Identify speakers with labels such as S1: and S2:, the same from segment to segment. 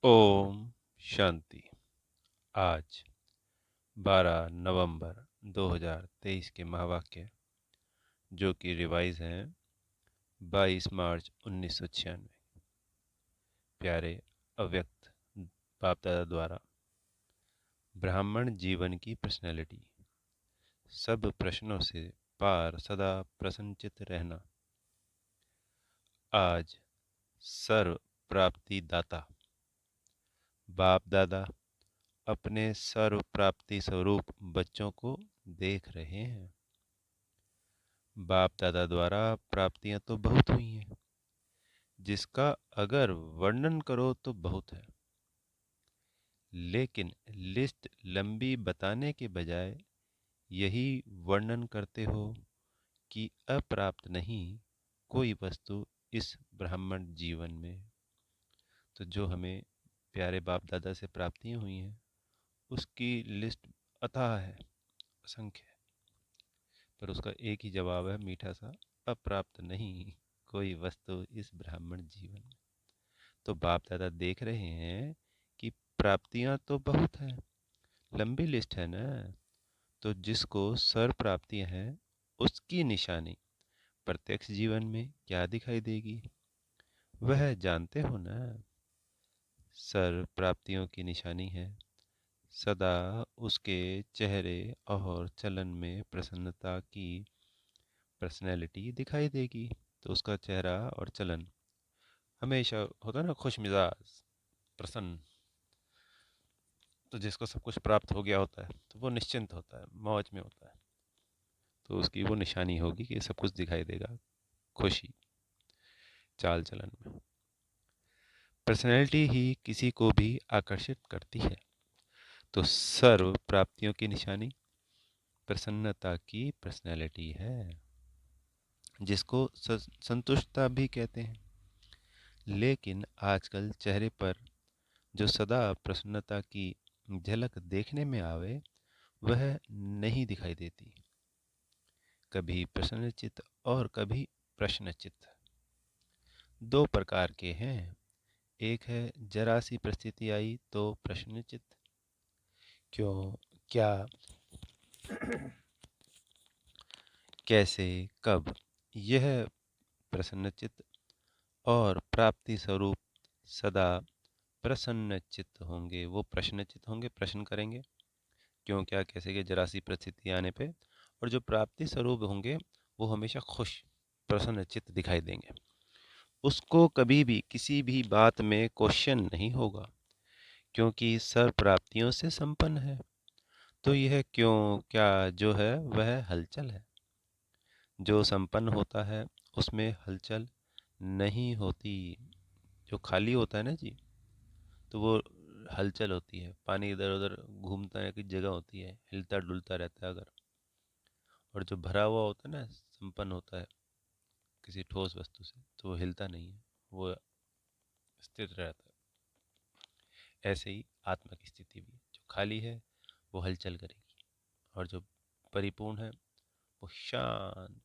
S1: ओम शांति। आज 12 नवंबर 2023 के महावाक्य जो कि रिवाइज हैं 22 मार्च 1996। प्यारे अव्यक्त बाप दादा द्वारा ब्राह्मण जीवन की पर्सनैलिटी। सब प्रश्नों से पार सदा प्रसन्नचित रहना। आज सर्व प्राप्ति दाता बाप दादा अपने सर्व प्राप्ति स्वरूप बच्चों को देख रहे हैं। बाप दादा द्वारा प्राप्तियां तो बहुत हुई हैं, जिसका अगर वर्णन करो तो बहुत है, लेकिन लिस्ट लंबी बताने के बजाय यही वर्णन करते हो कि अप्राप्त नहीं कोई वस्तु इस ब्राह्मण जीवन में। तो जो हमें प्यारे बाप दादा से प्राप्तियां हुई हैं उसकी लिस्ट अथाह है, असंख्य है, पर उसका एक ही जवाब है मीठा सा, अप्राप्त नहीं कोई वस्तु इस ब्राह्मण जीवन में। तो बाप दादा देख रहे हैं कि प्राप्तियां तो बहुत हैं, लंबी लिस्ट है ना। तो जिसको सर्व प्राप्तियां हैं उसकी निशानी प्रत्यक्ष जीवन में क्या दिखाई देगी, वह जानते हो ना। सर्व प्राप्तियों की निशानी है सदा उसके चेहरे और चलन में प्रसन्नता की पर्सनैलिटी दिखाई देगी। तो उसका चेहरा और चलन हमेशा होता है ना, खुश मिजाज, प्रसन्न। तो जिसको सब कुछ प्राप्त हो गया होता है तो वो निश्चिंत होता है, मौज में होता है। तो उसकी वो निशानी होगी कि सब कुछ दिखाई देगा, खुशी चाल चलन में। पर्सनैलिटी ही किसी को भी आकर्षित करती है। तो सर्व प्राप्तियों की निशानी प्रसन्नता की पर्सनैलिटी है, जिसको संतुष्टता भी कहते हैं। लेकिन आजकल चेहरे पर जो सदा प्रसन्नता की झलक देखने में आवे वह नहीं दिखाई देती। कभी प्रसन्नचित्त और कभी प्रश्नचित्त। दो प्रकार के हैं। एक है जरा सी परिस्थिति आई तो प्रश्नचित्त, क्यों, क्या, कैसे, कब, यह प्रसन्नचित्त। और प्राप्ति स्वरूप सदा प्रसन्नचित्त होंगे, वो प्रश्नचित्त होंगे, प्रश्न करेंगे क्यों, क्या, कैसे के जरा सी परिस्थिति आने पे। और जो प्राप्ति स्वरूप होंगे वो हमेशा खुश प्रसन्नचित्त दिखाई देंगे। उसको कभी भी किसी भी बात में क्वेश्चन नहीं होगा, क्योंकि सर्व प्राप्तियों से संपन्न है। तो यह क्यों क्या जो है वह हलचल है। जो संपन्न होता है उसमें हलचल नहीं होती। जो खाली होता है ना जी, तो वो हलचल होती है, पानी इधर उधर घूमता है, की जगह होती है, हिलता डुलता रहता है अगर। और जो भरा हुआ होता है ना, संपन्न होता है किसी ठोस वस्तु से, तो वो हिलता नहीं है, वो स्थिर रहता है। ऐसे ही आत्मा की स्थिति भी, जो खाली है वो हलचल करेगी, और जो परिपूर्ण है वो शांत,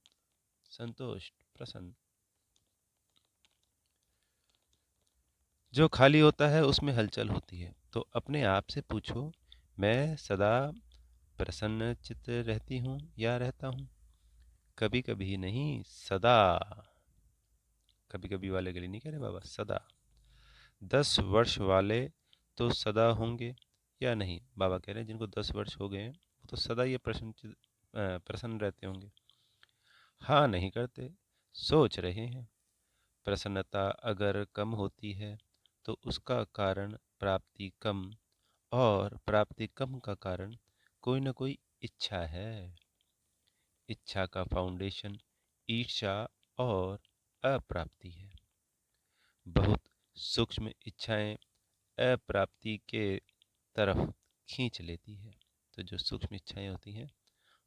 S1: संतुष्ट, प्रसन्न। जो खाली होता है उसमें हलचल होती है। तो अपने आप से पूछो, मैं सदा प्रसन्न चित्त रहती हूँ या रहता हूँ? कभी कभी नहीं, सदा। कभी कभी वाले के लिए नहीं कह रहे बाबा, सदा। 10 वर्ष वाले तो सदा होंगे या नहीं? बाबा कह रहे हैं जिनको 10 वर्ष हो गए हैं वो तो सदा ये प्रसन्न रहते होंगे। हाँ नहीं करते, सोच रहे हैं। प्रसन्नता अगर कम होती है तो उसका कारण प्राप्ति कम, और प्राप्ति कम का कारण कोई ना कोई इच्छा है। इच्छा का फाउंडेशन ईर्ष्या और अप्राप्ति है। बहुत सूक्ष्म इच्छाएं अप्राप्ति के तरफ खींच लेती है। तो जो सूक्ष्म इच्छाएं होती हैं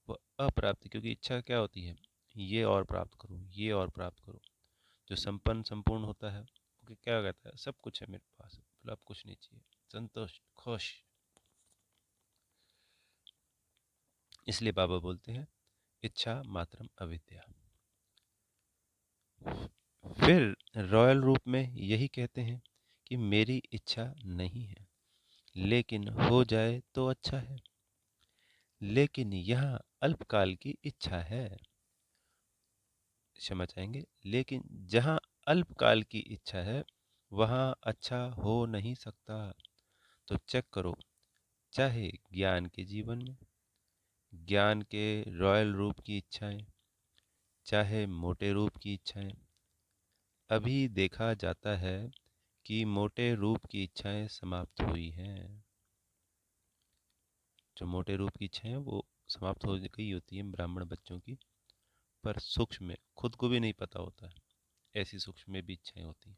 S1: वो अप्राप्ति, क्योंकि इच्छा क्या होती है, ये और प्राप्त करो, ये और प्राप्त करो। जो संपन्न संपूर्ण होता है वो क्या कहता है, सब कुछ है मेरे पास, मतलब अब कुछ नहीं चाहिए, संतुष्ट, खुश। इसलिए बाबा बोलते हैं इच्छा मात्रम अविद्या। फिर रॉयल रूप में यही कहते हैं कि मेरी इच्छा नहीं है, लेकिन हो जाए तो अच्छा है। लेकिन यह अल्पकाल की इच्छा है। क्षमा चाहेंगे, लेकिन जहाँ अल्पकाल की इच्छा है वहाँ अच्छा हो नहीं सकता। तो चेक करो, चाहे ज्ञान के जीवन में, ज्ञान के रॉयल रूप की इच्छाएं, चाहे मोटे रूप की इच्छाएं, अभी देखा जाता है कि मोटे रूप की इच्छाएं समाप्त हुई हैं। जो मोटे रूप की इच्छाएं वो समाप्त हो गई होती हैं ब्राह्मण बच्चों की, पर सूक्ष्म में खुद को भी नहीं पता होता है, ऐसी सूक्ष्म में भी इच्छाएं होती हैं।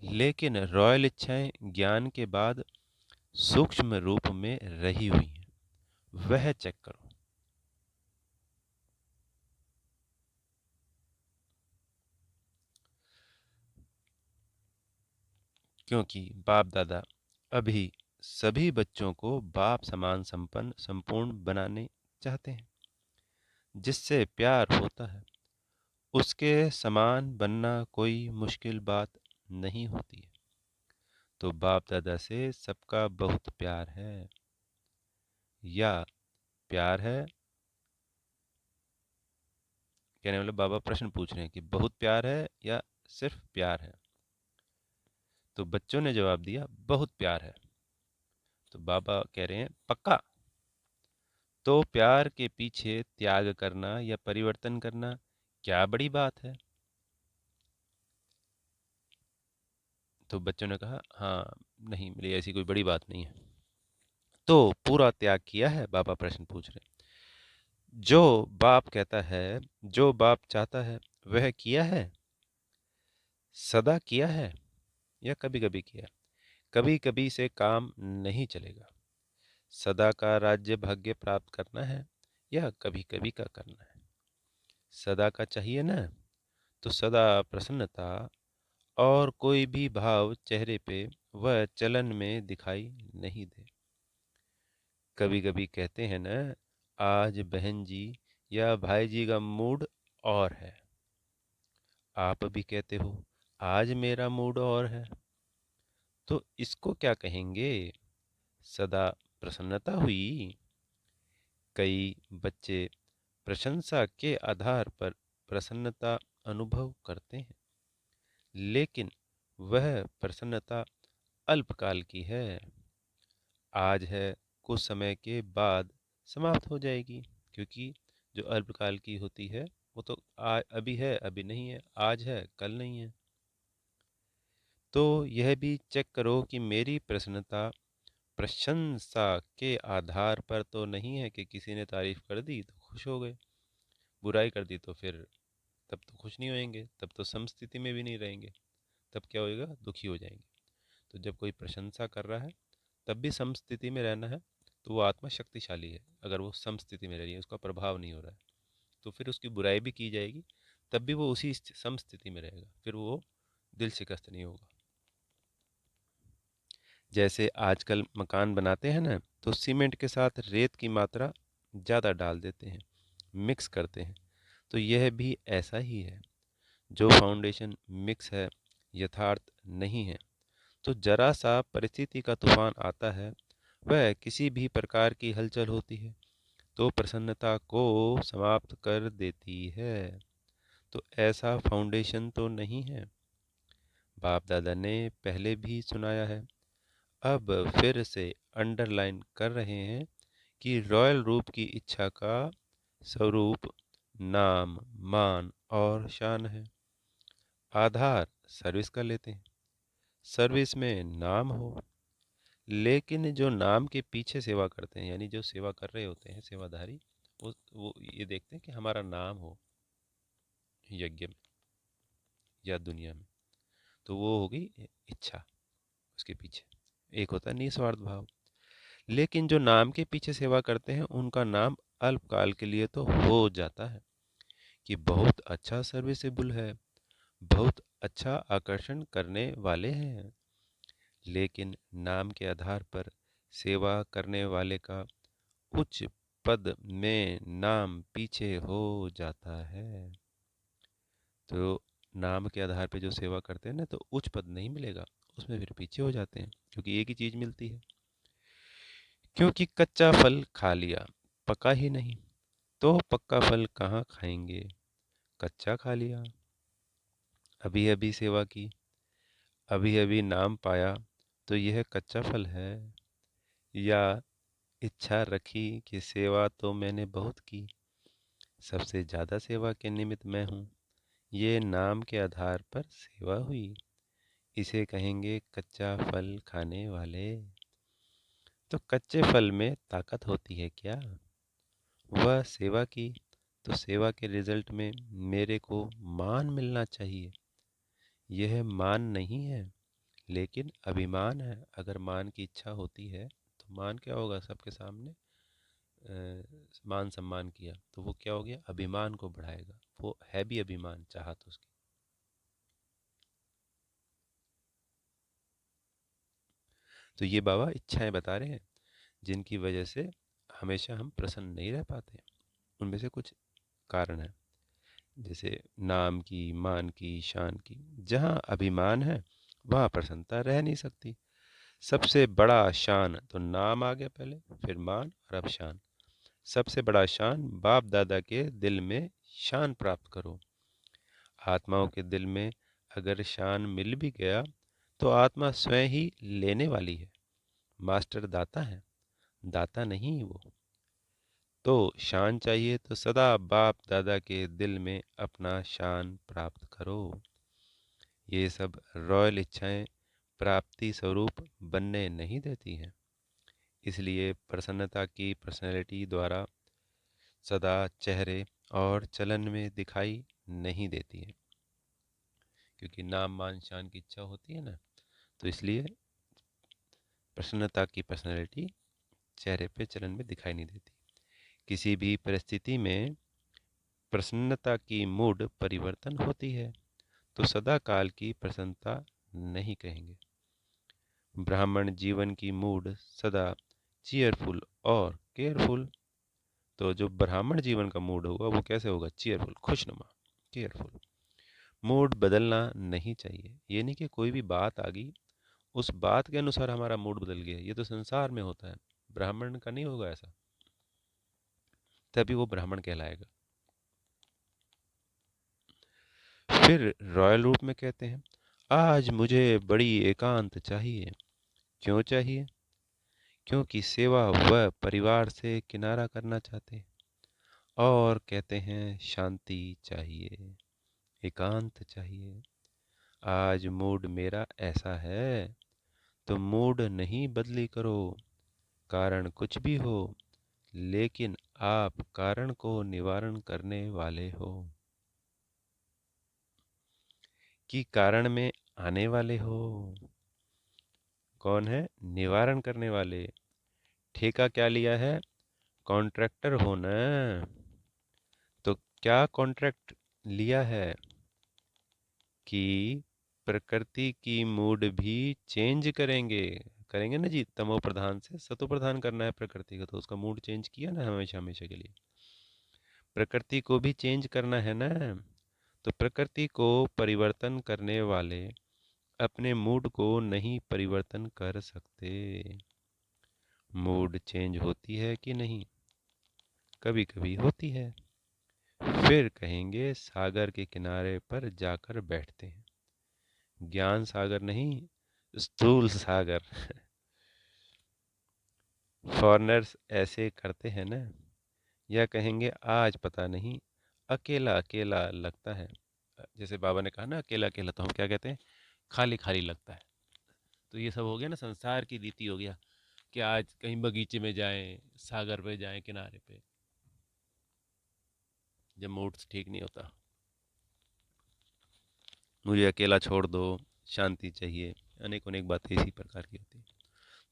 S1: लेकिन रॉयल इच्छाएं ज्ञान के बाद सूक्ष्म रूप में रही हुई हैं, वह चेक करो। क्योंकि बाप दादा अभी सभी बच्चों को बाप समान संपन्न संपूर्ण बनाने चाहते हैं, जिससे प्यार होता है। उसके समान बनना कोई मुश्किल बात नहीं होती है। तो बाप दादा से सबका बहुत प्यार है, या प्यार है, कहने वाले बाबा प्रश्न पूछ रहे हैं कि बहुत प्यार है या सिर्फ प्यार है। तो बच्चों ने जवाब दिया बहुत प्यार है। तो बाबा कह रहे हैं पक्का। तो प्यार के पीछे त्याग करना या परिवर्तन करना क्या बड़ी बात है? तो बच्चों ने कहा हाँ, नहीं, मेरी ऐसी कोई बड़ी बात नहीं है। तो पूरा त्याग किया है? बाबा प्रश्न पूछ रहे हैं। जो बाप कहता है, जो बाप चाहता है वह किया है, सदा किया है या कभी कभी किया? कभी कभी से काम नहीं चलेगा। सदा का राज्य भाग्य प्राप्त करना है या कभी कभी का करना है? सदा का चाहिए ना, तो सदा प्रसन्नता और कोई भी भाव चेहरे पे वह चलन में दिखाई नहीं दे। कभी कभी कहते हैं ना, आज बहन जी या भाई जी का मूड और है। आप भी कहते हो आज मेरा मूड और है। तो इसको क्या कहेंगे? सदा प्रसन्नता हुई। कई बच्चे प्रशंसा के आधार पर प्रसन्नता अनुभव करते हैं, लेकिन वह प्रसन्नता अल्पकाल की है। आज है, कुछ समय के बाद समाप्त हो जाएगी। क्योंकि जो अल्पकाल की होती है वो तो अभी है, अभी नहीं है, आज है, कल नहीं है। तो यह भी चेक करो कि मेरी प्रसन्नता प्रशंसा के आधार पर तो नहीं है कि किसी ने तारीफ कर दी तो खुश हो गए, बुराई कर दी तो फिर तब तो खुश नहीं होएंगे, तब तो समस्थिति में भी नहीं रहेंगे, तब क्या होएगा, दुखी हो जाएंगे। तो जब कोई प्रशंसा कर रहा है तब भी समस्थिति में रहना है, तो वो आत्मा शक्तिशाली है। अगर वो समस्थिति में रह रही है, उसका प्रभाव नहीं हो रहा है, तो फिर उसकी बुराई भी की जाएगी, तब भी वो उसी समस्थिति में रहेगा, फिर वो दिल शिकस्त नहीं होगा। जैसे आजकल मकान बनाते हैं ना, तो सीमेंट के साथ रेत की मात्रा ज़्यादा डाल देते हैं, मिक्स करते हैं। तो यह भी ऐसा ही है। जो फाउंडेशन मिक्स है, यथार्थ नहीं है, तो जरा सा परिस्थिति का तूफान आता है, वह किसी भी प्रकार की हलचल होती है तो प्रसन्नता को समाप्त कर देती है। तो ऐसा फाउंडेशन तो नहीं है। बाप दादा ने पहले भी सुनाया है, अब फिर से अंडरलाइन कर रहे हैं कि रॉयल रूप की इच्छा का स्वरूप नाम, मान और शान है। आधार सर्विस का लेते हैं, सर्विस में नाम हो। लेकिन जो नाम के पीछे सेवा करते हैं, यानी जो सेवा कर रहे होते हैं सेवाधारी, वो ये देखते हैं कि हमारा नाम हो यज्ञ में या दुनिया में। तो वो होगी इच्छा उसके पीछे। एक होता है निस्वार्थ भाव। लेकिन जो नाम के पीछे सेवा करते हैं उनका नाम अल्पकाल के लिए तो हो जाता है कि बहुत अच्छा सर्विसेबल है, बहुत अच्छा आकर्षण करने वाले हैं। लेकिन नाम के आधार पर सेवा करने वाले का उच्च पद में नाम पीछे हो जाता है। तो नाम के आधार पे जो सेवा करते हैं ना, तो उच्च पद नहीं मिलेगा, उसमें फिर पीछे हो जाते हैं, क्योंकि एक ही चीज मिलती है। क्योंकि कच्चा फल खा लिया, पका ही नहीं, तो पक्का फल कहाँ खाएंगे, कच्चा खा लिया। अभी अभी सेवा की, अभी अभी नाम पाया, तो यह कच्चा फल है, या इच्छा रखी कि सेवा तो मैंने बहुत की, सबसे ज्यादा सेवा के निमित्त मैं हूँ, ये नाम के आधार पर सेवा हुई, इसे कहेंगे कच्चा फल खाने वाले। तो कच्चे फल में ताकत होती है क्या? वह सेवा की, तो सेवा के रिजल्ट में मेरे को मान मिलना चाहिए। यह मान नहीं है, लेकिन अभिमान है। अगर मान की इच्छा होती है तो मान क्या होगा, सबके सामने मान सम्मान किया तो वो क्या हो गया, अभिमान को बढ़ाएगा। वो है भी अभिमान, चाहत उसकी। तो ये बाबा इच्छाएं बता रहे हैं जिनकी वजह से हमेशा हम प्रसन्न नहीं रह पाते। उनमें से कुछ कारण है, जैसे नाम की, मान की, शान की। जहाँ अभिमान है वहाँ प्रसन्नता रह नहीं सकती। सबसे बड़ा शान तो नाम आ गया पहले, फिर मान और अब शान। सबसे बड़ा शान बाप दादा के दिल में शान प्राप्त करो। आत्माओं के दिल में अगर शान मिल भी गया तो आत्मा स्वयं ही लेने वाली है। मास्टर दाता है, दाता नहीं वो। तो शान चाहिए तो सदा बाप दादा के दिल में अपना शान प्राप्त करो। ये सब रॉयल इच्छाएं प्राप्ति स्वरूप बनने नहीं देती हैं। इसलिए प्रसन्नता की पर्सनैलिटी द्वारा सदा चेहरे और चलन में दिखाई नहीं देती है, क्योंकि नाम मान शान की इच्छा होती है ना, तो इसलिए प्रसन्नता की पर्सनैलिटी चेहरे पे चलन में दिखाई नहीं देती। किसी भी परिस्थिति में प्रसन्नता की मूड परिवर्तन होती है, तो सदा काल की प्रसन्नता नहीं कहेंगे। ब्राह्मण जीवन की मूड सदा चीयरफुल और केयरफुल। तो जो ब्राह्मण जीवन का मूड होगा वो कैसे होगा, चीयरफुल, खुशनुमा, केयरफुल। मूड बदलना नहीं चाहिए। ये नहीं कि कोई भी बात आ गई, उस बात के अनुसार हमारा मूड बदल गया। ये तो संसार में होता है, ब्राह्मण का नहीं होगा ऐसा, तभी वो ब्राह्मण कहलाएगा। फिर रॉयल रूप में कहते हैं, आज मुझे बड़ी एकांत चाहिए। क्यों चाहिए? क्योंकि सेवा वह परिवार से किनारा करना चाहते हैं, और कहते हैं शांति चाहिए, एकांत चाहिए। आज मूड मेरा ऐसा है, तो मूड नहीं बदली करो, कारण कुछ भी हो, लेकिन आप कारण को निवारण करने वाले हो। कि कारण में आने वाले हो। कौन है? निवारण करने वाले। ठेका क्या लिया है? कॉन्ट्रैक्टर हो ना। तो क्या कॉन्ट्रैक्ट लिया है कि प्रकृति की मूड भी चेंज करेंगे। करेंगे ना जी, तमो प्रधान से सतो प्रधान करना है प्रकृति का, तो उसका मूड चेंज किया ना हमेशा हमेशा के लिए। प्रकृति को भी चेंज करना है ना। तो प्रकृति को परिवर्तन करने वाले अपने मूड को नहीं परिवर्तन कर सकते। मूड चेंज होती है कि नहीं? कभी कभी होती है। फिर कहेंगे सागर के किनारे पर जाकर बैठते हैं। ज्ञान सागर नहीं, स्थूल सागर। फॉरेनर्स ऐसे करते हैं ना। या कहेंगे आज पता नहीं अकेला अकेला लगता है। जैसे बाबा ने कहा ना, अकेला अकेला, तो हम क्या कहते हैं, खाली खाली लगता है। तो ये सब हो गया ना, संसार की रीति हो गया कि आज कहीं बगीचे में जाएं, सागर पे जाएं, किनारे पे, जब मूड ठीक नहीं होता, मुझे अकेला छोड़ दो, शांति चाहिए, अनेक अनेक बातें इसी प्रकार की होती हैं।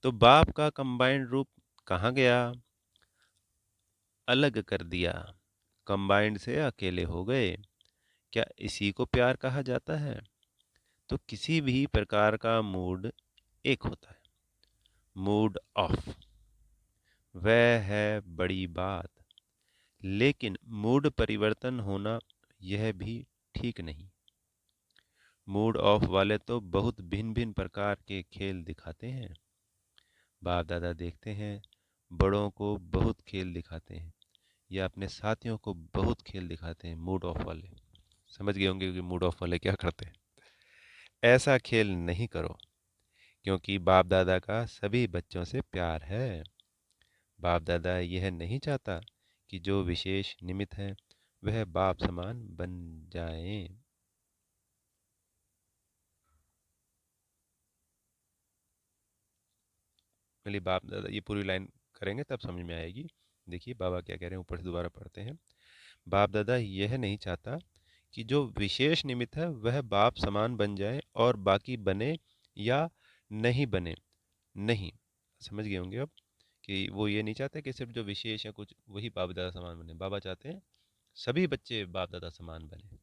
S1: तो बाप का कंबाइंड रूप कहाँ गया? अलग कर दिया, कंबाइंड से अकेले हो गए। क्या इसी को प्यार कहा जाता है? तो किसी भी प्रकार का मूड एक होता है, मूड ऑफ, वह है बड़ी बात। लेकिन मूड परिवर्तन होना यह भी ठीक नहीं। मूड ऑफ वाले तो बहुत भिन्न भिन्न प्रकार के खेल दिखाते हैं। बाप दादा देखते हैं बड़ों को बहुत खेल दिखाते हैं या अपने साथियों को बहुत खेल दिखाते हैं मूड ऑफ वाले। समझ गए होंगे कि मूड ऑफ वाले क्या करते हैं। ऐसा खेल नहीं करो, क्योंकि बाप दादा का सभी बच्चों से प्यार है। बाप दादा यह नहीं चाहता कि जो विशेष निमित्त हैं वह बाप समान बन जाएं। पहले बाप दादा, ये पूरी लाइन करेंगे तब समझ में आएगी। देखिए बाबा क्या कह रहे हैं, ऊपर से दोबारा पढ़ते हैं। बाप दादा यह नहीं चाहता कि जो विशेष निमित्त है वह बाप समान बन जाए और बाकी बने या नहीं बने। नहीं, समझ गए होंगे अब कि वो ये नहीं चाहते कि सिर्फ जो विशेष है कुछ वही बाप दादा समान बने। बाबा चाहते हैं सभी बच्चे बाप दादा समान बने।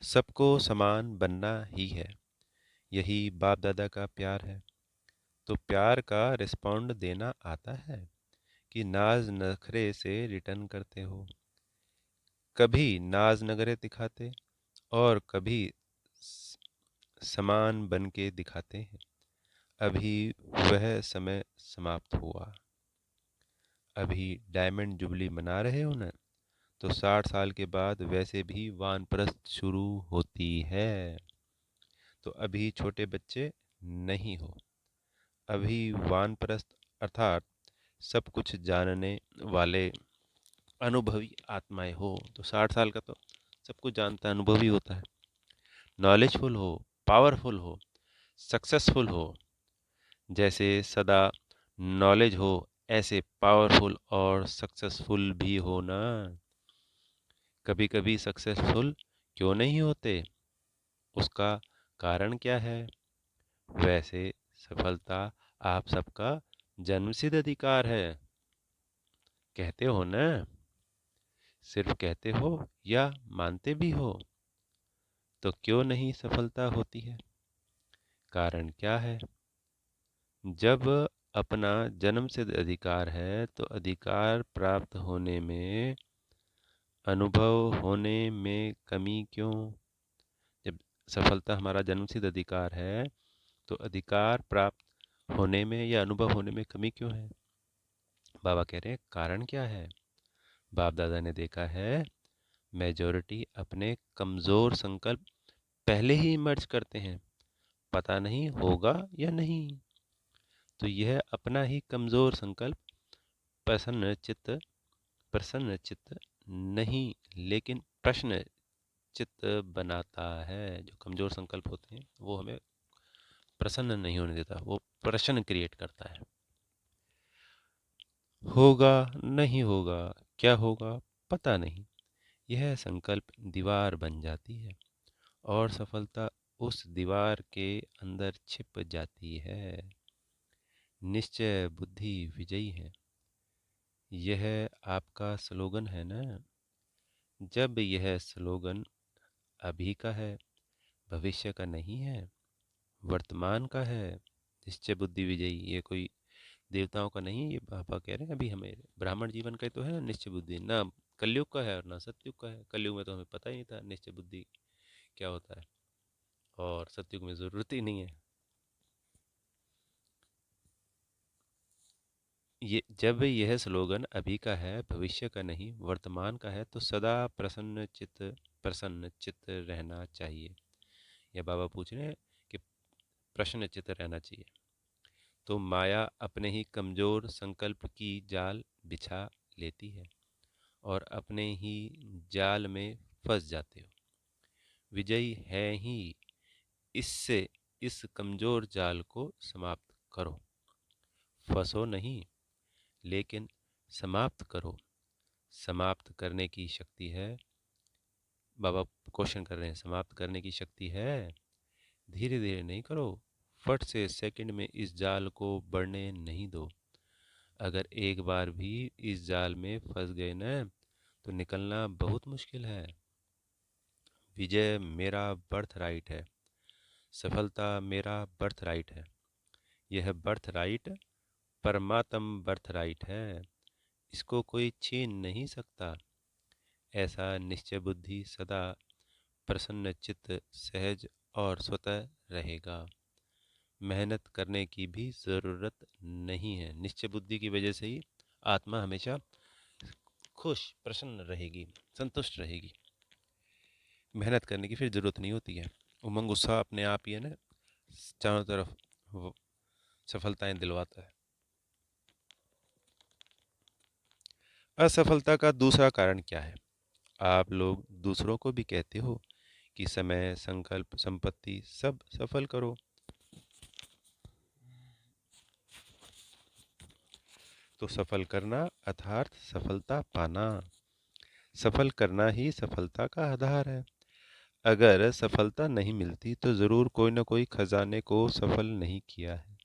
S1: सबको समान बनना ही है, यही बाप दादा का प्यार है। तो प्यार का रिस्पॉन्ड देना आता है कि नाज नखरे से रिटर्न करते हो। कभी नाज नखरे दिखाते और कभी समान बन के दिखाते हैं। अभी वह समय समाप्त हुआ। अभी डायमंड जुबली मना रहे हो ना, तो 60 साल के बाद वैसे भी वानप्रस्थ शुरू होती है। तो अभी छोटे बच्चे नहीं हो, अभी वानप्रस्थ अर्थात सब कुछ जानने वाले अनुभवी आत्माएं हो। तो 60 साल का तो सब कुछ जानता है, अनुभवी होता है। नॉलेजफुल हो, पावरफुल हो, सक्सेसफुल हो। जैसे सदा नॉलेज हो ऐसे पावरफुल और सक्सेसफुल भी हो ना। कभी कभी सक्सेसफुल क्यों नहीं होते, उसका कारण क्या है? वैसे सफलता आप सबका जन्मसिद्ध अधिकार है। कहते हो ना? सिर्फ कहते हो या मानते भी हो? तो क्यों नहीं सफलता होती है? कारण क्या है? जब अपना जन्मसिद्ध अधिकार है तो अधिकार प्राप्त होने में, अनुभव होने में कमी क्यों? जब सफलता हमारा जन्मसिद्ध अधिकार है तो अधिकार प्राप्त होने में या अनुभव होने में कमी क्यों है? बाबा कह रहे हैं कारण क्या है? बाप दादा ने देखा है मेजॉरिटी अपने कमजोर संकल्प पहले ही मर्ज करते हैं, पता नहीं होगा या नहीं। तो यह अपना ही कमजोर संकल्प प्रसन्न चित्त नहीं, लेकिन प्रश्न चित्त बनाता है। जो कमजोर संकल्प होते हैं वो हमें प्रसन्न नहीं होने देता, वो प्रश्न क्रिएट करता है। होगा, नहीं होगा, क्या होगा, पता नहीं। यह संकल्प दीवार बन जाती है और सफलता उस दीवार के अंदर छिप जाती है। निश्चय बुद्धि विजयी है, यह आपका स्लोगन है ना। जब यह स्लोगन अभी का है, भविष्य का नहीं है, वर्तमान का है। निश्चय बुद्धि विजयी, ये कोई देवताओं का नहीं है, ये बाबा कह रहे हैं अभी हमें ब्राह्मण जीवन का ही तो है निश्चय बुद्धि। ना कलयुग का है और ना सतयुग का है। कलयुग में तो हमें पता ही नहीं था निश्चय बुद्धि क्या होता है, और सतयुग में ज़रूरत ही नहीं है। ये जब यह स्लोगन अभी का है, भविष्य का नहीं, वर्तमान का है, तो सदा प्रसन्न चित्त रहना चाहिए। यह बाबा पूछ रहे हैं कि प्रसन्न चित्त रहना चाहिए। तो माया अपने ही कमजोर संकल्प की जाल बिछा लेती है और अपने ही जाल में फंस जाते हो। विजयी है ही इससे, इस कमजोर जाल को समाप्त करो। फंसो नहीं, लेकिन समाप्त करो। समाप्त करने की शक्ति है। बाबा क्वेश्चन कर रहे हैं, समाप्त करने की शक्ति है? धीरे धीरे नहीं करो, फट से सेकंड में इस जाल को बढ़ने नहीं दो। अगर एक बार भी इस जाल में फंस गए ना, तो निकलना बहुत मुश्किल है। विजय मेरा बर्थ राइट है, सफलता मेरा बर्थ राइट है। यह बर्थ राइट परमात्म बर्थ राइट है, इसको कोई छीन नहीं सकता। ऐसा निश्चय बुद्धि सदा प्रसन्न चित्त सहज और स्वतः रहेगा। मेहनत करने की भी ज़रूरत नहीं है। निश्चय बुद्धि की वजह से ही आत्मा हमेशा खुश, प्रसन्न रहेगी, संतुष्ट रहेगी। मेहनत करने की फिर ज़रूरत नहीं होती है। उमंग उत्साह अपने आप ही है ना, चारों तरफ वो सफलताएं दिलवाता है। असफलता का दूसरा कारण क्या है? आप लोग दूसरों को भी कहते हो कि समय, संकल्प, संपत्ति सब सफल करो। तो सफल करना अर्थात सफलता पाना। सफल करना ही सफलता का आधार है। अगर सफलता नहीं मिलती तो ज़रूर कोई न कोई खजाने को सफल नहीं किया है,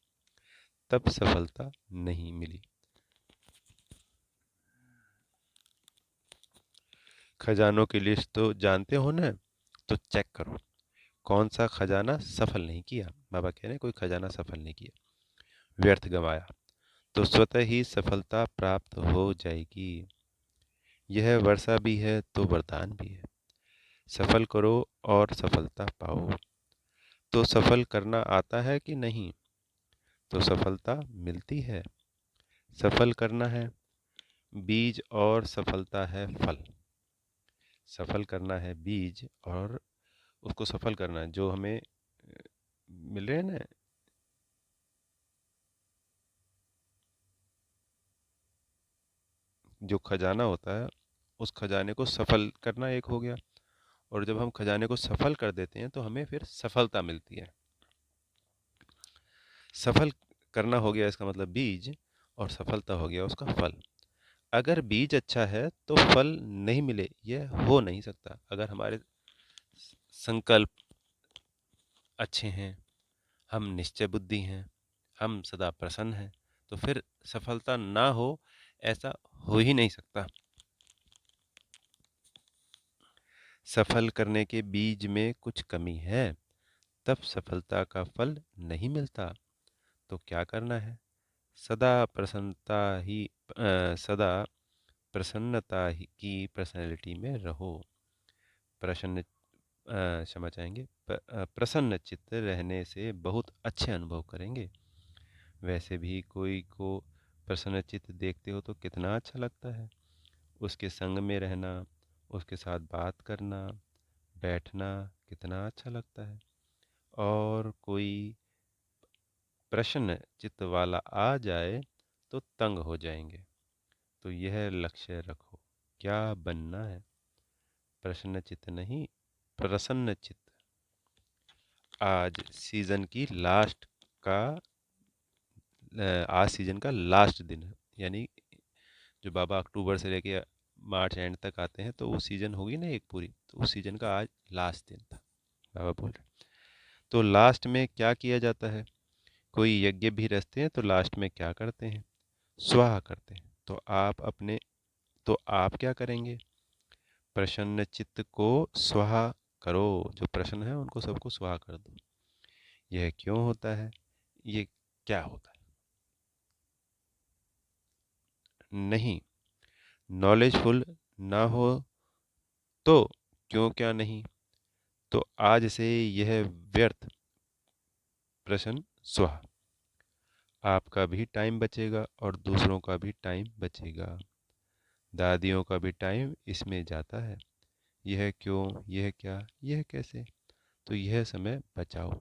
S1: तब सफलता नहीं मिली। खजानों की लिस्ट तो जानते हो ना, तो चेक करो कौन सा खजाना सफल नहीं किया। बाबा कह रहे हैं कोई खजाना सफल नहीं किया, व्यर्थ गंवाया, तो स्वतः ही सफलता प्राप्त हो जाएगी। यह वर्षा भी है तो वरदान भी है। सफल करो और सफलता पाओ। तो सफल करना आता है कि नहीं? तो सफलता मिलती है। सफल करना है बीज और सफलता है फल। सफल करना है बीज और उसको सफल करना है, जो हमें मिल रहे हैं ना, जो खजाना होता है, उस खजाने को सफल करना एक हो गया। और जब हम खजाने को सफल कर देते हैं तो हमें फिर सफलता मिलती है। सफल करना हो गया इसका मतलब बीज, और सफलता हो गया उसका फल। अगर बीज अच्छा है तो फल नहीं मिले, यह हो नहीं सकता। अगर हमारे संकल्प अच्छे हैं, हम निश्चय बुद्धि हैं, हम सदा प्रसन्न हैं, तो फिर सफलता ना हो ऐसा हो ही नहीं सकता। सफल करने के बीज में कुछ कमी है, तब सफलता का फल नहीं मिलता। तो क्या करना है? सदा प्रसन्नता ही सदा प्रसन्नता ही की पर्सनैलिटी में रहो। प्रसन्न क्षमा चाहेंगे, प्रसन्न चित्त रहने से बहुत अच्छे अनुभव करेंगे। वैसे भी कोई को प्रसन्न चित्त देखते हो तो कितना अच्छा लगता है। उसके संग में रहना, उसके साथ बात करना, बैठना कितना अच्छा लगता है। और कोई प्रसन्न चित्त वाला आ जाए तो तंग हो जाएंगे। तो यह लक्ष्य रखो, क्या बनना है? प्रसन्न चित्त नहीं, प्रसन्न चित्त। आज सीजन की लास्ट का आज सीजन का लास्ट दिन है, यानी जो बाबा अक्टूबर से लेके मार्च एंड तक आते हैं, तो वो सीजन होगी ना एक पूरी, तो उस सीजन का आज लास्ट दिन था, बाबा बोल रहे। तो लास्ट में क्या किया जाता है? कोई यज्ञ भी रचते हैं तो लास्ट में क्या करते हैं? स्वाहा करते हैं। तो आप क्या करेंगे? प्रसन्न चित्त को स्वाहा करो। जो प्रसन्न है उनको सबको स्वाहा कर दो। यह क्यों होता है? ये क्या होता है? नहीं, नॉलेजफुल ना हो तो क्यों क्या नहीं? तो आज से यह व्यर्थ प्रश्न स्वाहा। आपका भी टाइम बचेगा और दूसरों का भी टाइम बचेगा। दादियों का भी टाइम इसमें जाता है। यह क्यों, यह क्या, यह कैसे? तो यह समय बचाओ,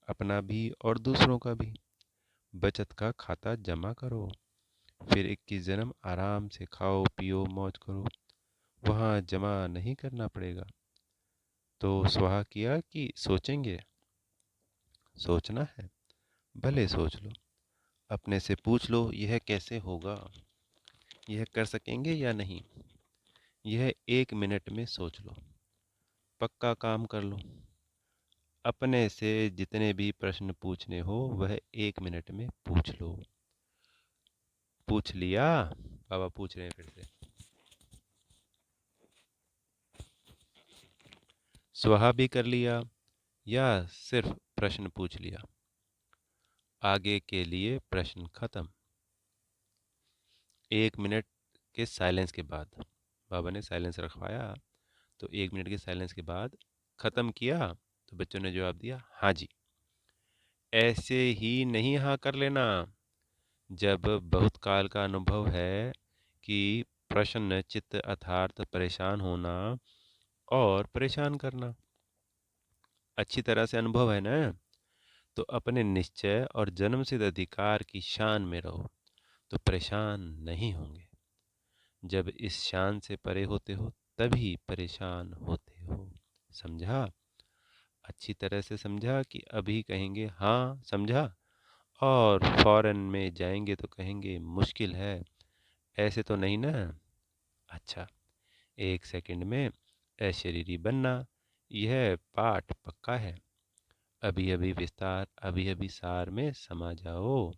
S1: अपना भी और दूसरों का भी। बचत का खाता जमा करो, फिर 21 जन्म आराम से खाओ पियो मौज करो, वहाँ जमा नहीं करना पड़ेगा। तो स्वाहा किया कि सोचेंगे? सोचना है, भले सोच लो। अपने से पूछ लो यह कैसे होगा, यह कर सकेंगे या नहीं। यह 1 मिनट में सोच लो, पक्का काम कर लो। अपने से जितने भी प्रश्न पूछने हो वह 1 मिनट में पूछ लो। पूछ लिया? बाबा पूछ रहे हैं फिर से। स्वाहा भी कर लिया या सिर्फ प्रश्न पूछ लिया? आगे के लिए प्रश्न खत्म। 1 मिनट के साइलेंस के बाद, बाबा ने साइलेंस रखवाया, तो 1 मिनट के साइलेंस के बाद खत्म किया? तो बच्चों ने जवाब दिया, हाँ जी। ऐसे ही नहीं हाँ कर लेना। जब बहुत काल का अनुभव है कि प्रश्न चित्त अर्थात परेशान होना और परेशान करना अच्छी तरह से अनुभव है ना, तो अपने निश्चय और जन्मसिद्ध अधिकार की शान में रहो, तो परेशान नहीं होंगे। जब इस शान से परे होते हो तभी परेशान होते हो। समझा? अच्छी तरह से समझा कि अभी कहेंगे हाँ समझा, और फौरन में जाएंगे तो कहेंगे मुश्किल है, ऐसे तो नहीं ना। अच्छा, 1 सेकंड में अशरीरी बनना, यह पाठ पक्का है। अभी अभी विस्तार, अभी अभी सार में समा जाओ।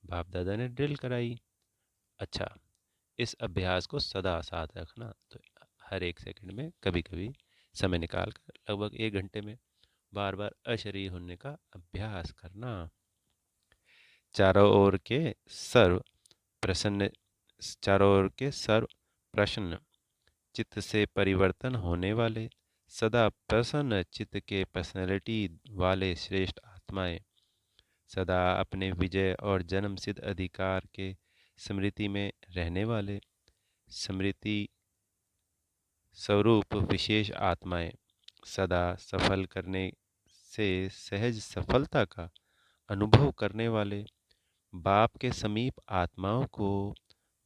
S1: बाप दादा ने ड्रिल कराई। अच्छा, इस अभ्यास को सदा साथ रखना, तो हर 1 सेकंड में कभी कभी समय निकाल कर लगभग 1 घंटे में बार बार अशरीर होने का अभ्यास करना। चारों ओर के सर्व प्रसन्न चारों ओर के सर्व प्रसन्न चित्त से परिवर्तन होने वाले, सदा प्रसन्न चित्त के पर्सनैलिटी वाले श्रेष्ठ आत्माएं, सदा अपने विजय और जन्म सिद्ध अधिकार के स्मृति में रहने वाले, स्मृति स्वरूप विशेष आत्माएं, सदा सफल करने से सहज सफलता का अनुभव करने वाले, बाप के समीप आत्माओं को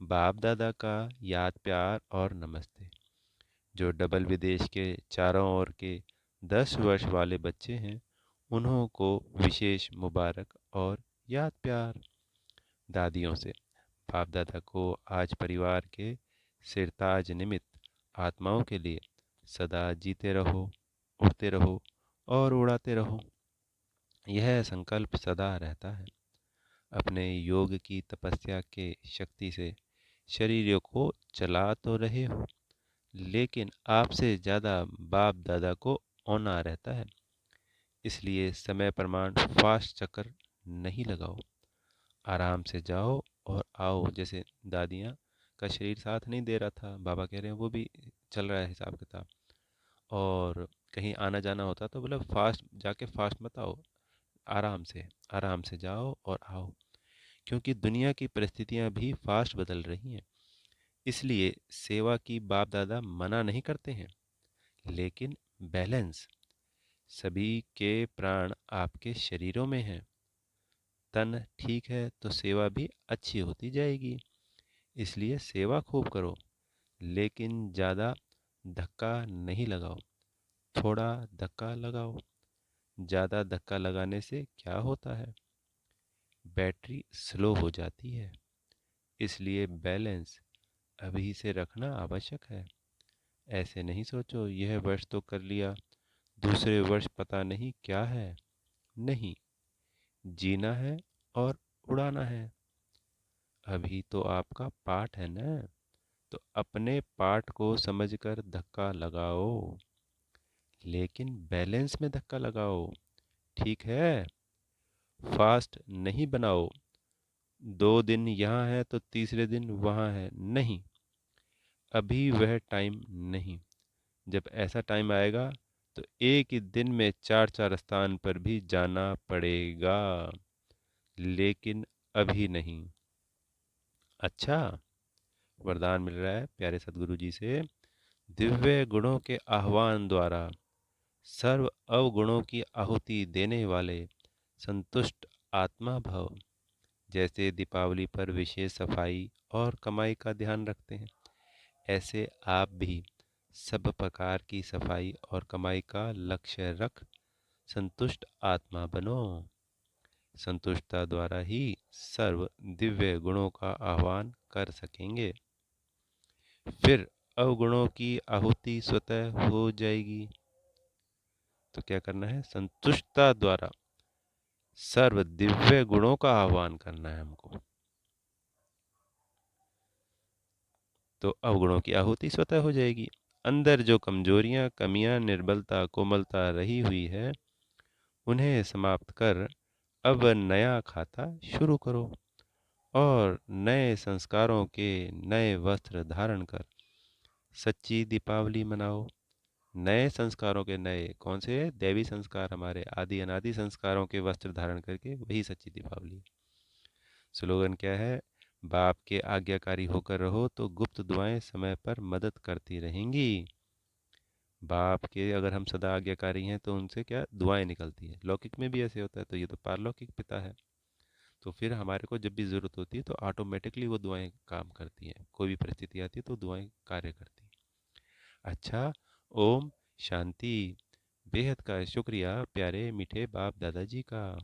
S1: बाप दादा का याद प्यार और नमस्ते। जो डबल विदेश के चारों ओर के 10 वर्ष वाले बच्चे हैं, उन्हों को विशेष मुबारक और याद प्यार। दादियों से बाप दादा को आज परिवार के सिरताज निमित्त आत्माओं के लिए सदा जीते रहो, उड़ते रहो और उड़ाते रहो, यह संकल्प सदा रहता है। अपने योग की तपस्या के शक्ति से शरीरों को चला तो रहे हो, लेकिन आपसे ज़्यादा बाप दादा को औना रहता है। इसलिए समय प्रमाण फास्ट चक्कर नहीं लगाओ, आराम से जाओ और आओ। जैसे दादियाँ का शरीर साथ नहीं दे रहा था, बाबा कह रहे हैं वो भी चल रहा है हिसाब किताब, और कहीं आना जाना होता तो बोला फास्ट जाके फास्ट मत आओ, आराम से जाओ और आओ। क्योंकि दुनिया की परिस्थितियां भी फास्ट बदल रही हैं, इसलिए सेवा की बाप दादा मना नहीं करते हैं, लेकिन बैलेंस। सभी के प्राण आपके शरीरों में हैं। तन ठीक है तो सेवा भी अच्छी होती जाएगी, इसलिए सेवा खूब करो, लेकिन ज़्यादा धक्का नहीं लगाओ, थोड़ा धक्का लगाओ। ज़्यादा धक्का लगाने से क्या होता है? बैटरी स्लो हो जाती है, इसलिए बैलेंस अभी से रखना आवश्यक है। ऐसे नहीं सोचो यह वर्ष तो कर लिया, दूसरे वर्ष पता नहीं क्या है। नहीं, जीना है और उड़ाना है। अभी तो आपका पाठ है ना, तो अपने पाठ को समझकर धक्का लगाओ, लेकिन बैलेंस में धक्का लगाओ, ठीक है? फास्ट नहीं बनाओ, 2 दिन यहाँ है तो तीसरे दिन वहाँ है, नहीं। अभी वह टाइम नहीं। जब ऐसा टाइम आएगा तो एक ही दिन में 4-4 स्थान पर भी जाना पड़ेगा, लेकिन अभी नहीं। अच्छा, वरदान मिल रहा है प्यारे सदगुरु जी से। दिव्य गुणों के आह्वान द्वारा सर्व अवगुणों की आहुति देने वाले संतुष्ट आत्मा भव। जैसे दीपावली पर विशेष सफाई और कमाई का ध्यान रखते हैं, ऐसे आप भी सब प्रकार की सफाई और कमाई का लक्ष्य रख संतुष्ट आत्मा बनो। संतुष्टता द्वारा ही सर्व दिव्य गुणों का आह्वान कर सकेंगे, फिर अवगुणों की आहुति स्वतः हो जाएगी। तो क्या करना है? संतुष्टता द्वारा सर्व दिव्य गुणों का आह्वान करना है हमको, तो अवगुणों की आहुति स्वतः हो जाएगी। अंदर जो कमजोरियां, कमियां, निर्बलता, कोमलता रही हुई है, उन्हें समाप्त कर अब नया खाता शुरू करो और नए संस्कारों के नए वस्त्र धारण कर सच्ची दीपावली मनाओ। नए संस्कारों के नए कौन से दैवी संस्कार, हमारे आदि अनादि संस्कारों के वस्त्र धारण करके, वही सच्ची दीपावली। स्लोगन क्या है? बाप के आज्ञाकारी होकर रहो तो गुप्त दुआएं समय पर मदद करती रहेंगी। बाप के अगर हम सदा आज्ञाकारी हैं तो उनसे क्या दुआएं निकलती हैं। लौकिक में भी ऐसे होता है, तो ये तो पारलौकिक पिता है। तो फिर हमारे को जब भी ज़रूरत होती है तो ऑटोमेटिकली वो दुआएं काम करती हैं, कोई भी परिस्थिति आती है तो दुआएं कार्य करती हैं। अच्छा, ओम शांति। बेहद का शुक्रिया प्यारे मीठे बाप दादाजी का।